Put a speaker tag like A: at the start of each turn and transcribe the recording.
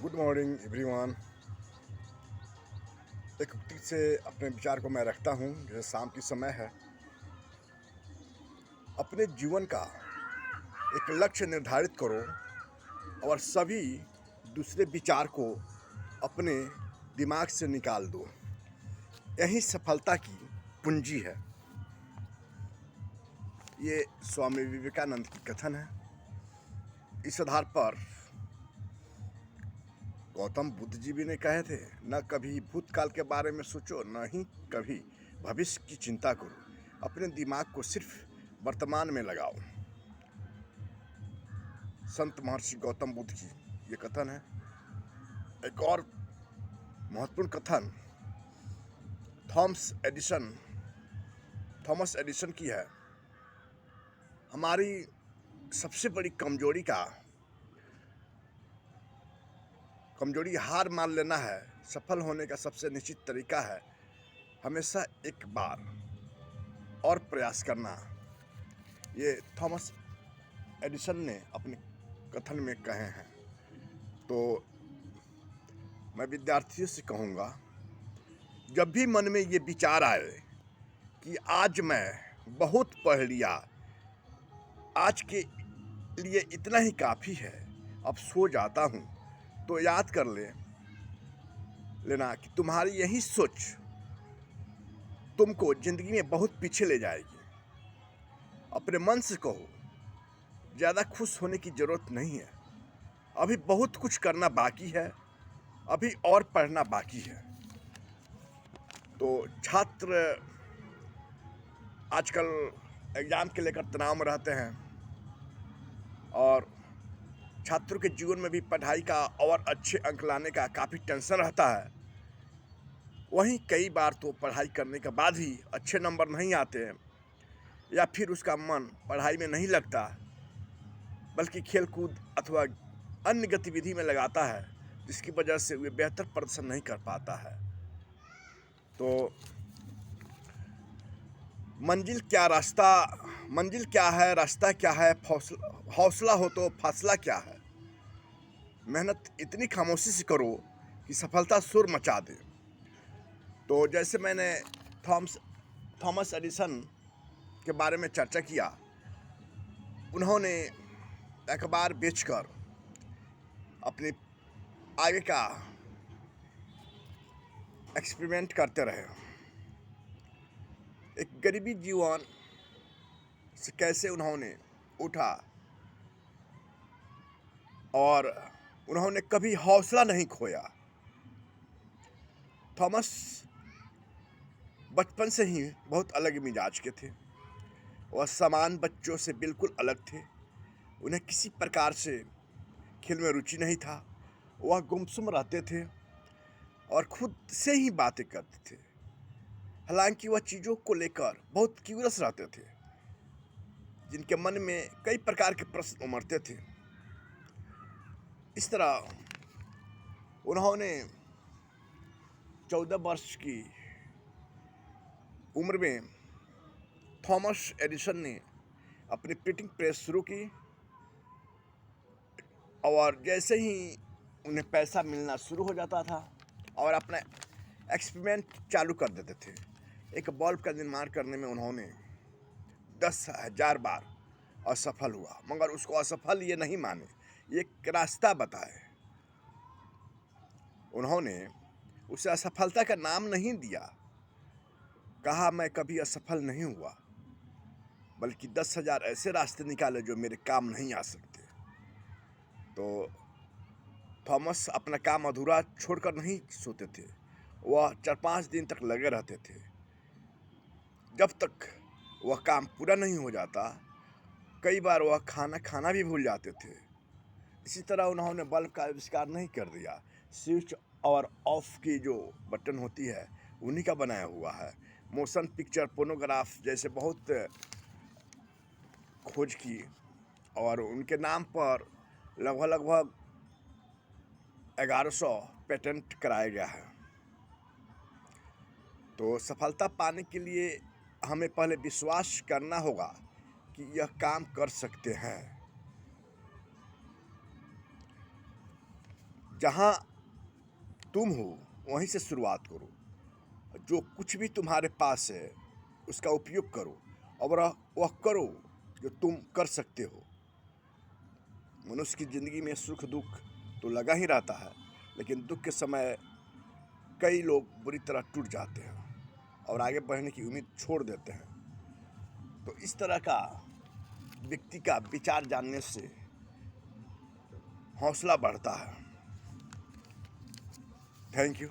A: Good morning everyone. एक उक्ति से अपने विचार को मैं रखता हूँ। जैसे शाम की समय है, अपने जीवन का एक लक्ष्य निर्धारित करो और सभी दूसरे विचार को अपने दिमाग से निकाल दो। यही सफलता की पूंजी है। ये स्वामी विवेकानंद की कथन है। इस आधार पर गौतम बुद्ध जी भी ने कहे थे, न कभी भूतकाल के बारे में सोचो, न ही कभी भविष्य की चिंता करो। अपने दिमाग को सिर्फ वर्तमान में लगाओ। संत महर्षि गौतम बुद्ध की ये कथन है। एक और महत्वपूर्ण कथन थॉमस एडिसन की है। हमारी सबसे बड़ी कमजोरी हार मान लेना है। सफल होने का सबसे निश्चित तरीका है हमेशा एक बार और प्रयास करना। ये थॉमस एडिसन ने अपने कथन में कहे हैं। तो मैं विद्यार्थियों से कहूँगा, जब भी मन में ये विचार आए कि आज मैं बहुत पढ़ लिया, आज के लिए इतना ही काफ़ी है, अब सो जाता हूँ, तो याद कर लेना कि तुम्हारी यही सोच तुमको जिंदगी में बहुत पीछे ले जाएगी। अपने मन से कहो, ज़्यादा खुश होने की ज़रूरत नहीं है, अभी बहुत कुछ करना बाकी है, अभी और पढ़ना बाकी है। तो छात्र आजकल एग्ज़ाम के लेकर तनाव में रहते हैं और छात्रों के जीवन में भी पढ़ाई का और अच्छे अंक लाने का काफ़ी टेंशन रहता है। वहीं कई बार तो पढ़ाई करने के बाद ही अच्छे नंबर नहीं आते हैं या फिर उसका मन पढ़ाई में नहीं लगता, बल्कि खेलकूद अथवा अन्य गतिविधि में लगाता है, जिसकी वजह से वे बेहतर प्रदर्शन नहीं कर पाता है। तो मंजिल क्या है, रास्ता क्या है, हौसला हो तो फासला क्या है। मेहनत इतनी खामोशी से करो कि सफलता शोर मचा दे। तो जैसे मैंने थॉमस एडिसन के बारे में चर्चा किया, उन्होंने अखबार बेचकर अपने आगे का एक्सपेरिमेंट करते रहे। एक गरीबी जीवन से कैसे उन्होंने उठा और उन्होंने कभी हौसला नहीं खोया। थॉमस बचपन से ही बहुत अलग मिजाज के थे। वह सामान्य बच्चों से बिल्कुल अलग थे। उन्हें किसी प्रकार से खेल में रुचि नहीं था। वह गुमसुम रहते थे और खुद से ही बातें करते थे। हालांकि वह चीज़ों को लेकर बहुत क्यूरियस रहते थे, जिनके मन में कई प्रकार के प्रश्न उमड़ते थे। इस तरह उन्होंने 14 वर्ष की उम्र में थॉमस एडिसन ने अपनी प्रिंटिंग प्रेस शुरू की और जैसे ही उन्हें पैसा मिलना शुरू हो जाता था और अपना एक्सपेरिमेंट चालू कर देते थे। एक बल्ब का निर्माण करने में उन्होंने 10,000 बार असफल हुआ, मगर उसको असफल ये नहीं माने, ये एक रास्ता बताए। उन्होंने उसे असफलता का नाम नहीं दिया, कहा मैं कभी असफल नहीं हुआ, बल्कि 10,000 ऐसे रास्ते निकाले जो मेरे काम नहीं आ सकते। तो थॉमस अपना काम अधूरा छोड़कर नहीं सोते थे। वह 4-5 दिन तक लगे रहते थे। जब तक वह काम पूरा नहीं हो जाता, कई बार वह खाना भी भूल जाते थे। इसी तरह उन्होंने बल्ब का आविष्कार नहीं कर दिया, स्विच और ऑफ की जो बटन होती है उन्हीं का बनाया हुआ है। मोशन पिक्चर फोनोग्राफ जैसे बहुत खोज की और उनके नाम पर लगभग 1100 पेटेंट कराया गया है। तो सफलता पाने के लिए हमें पहले विश्वास करना होगा कि यह काम कर सकते हैं। जहाँ तुम हो वहीं से शुरुआत करो। जो कुछ भी तुम्हारे पास है उसका उपयोग करो और वह करो जो तुम कर सकते हो। मनुष्य की ज़िंदगी में सुख दुख तो लगा ही रहता है, लेकिन दुख के समय कई लोग बुरी तरह टूट जाते हैं और आगे बढ़ने की उम्मीद छोड़ देते हैं। तो इस तरह का व्यक्ति का विचार जानने से हौसला बढ़ता है। Thank you.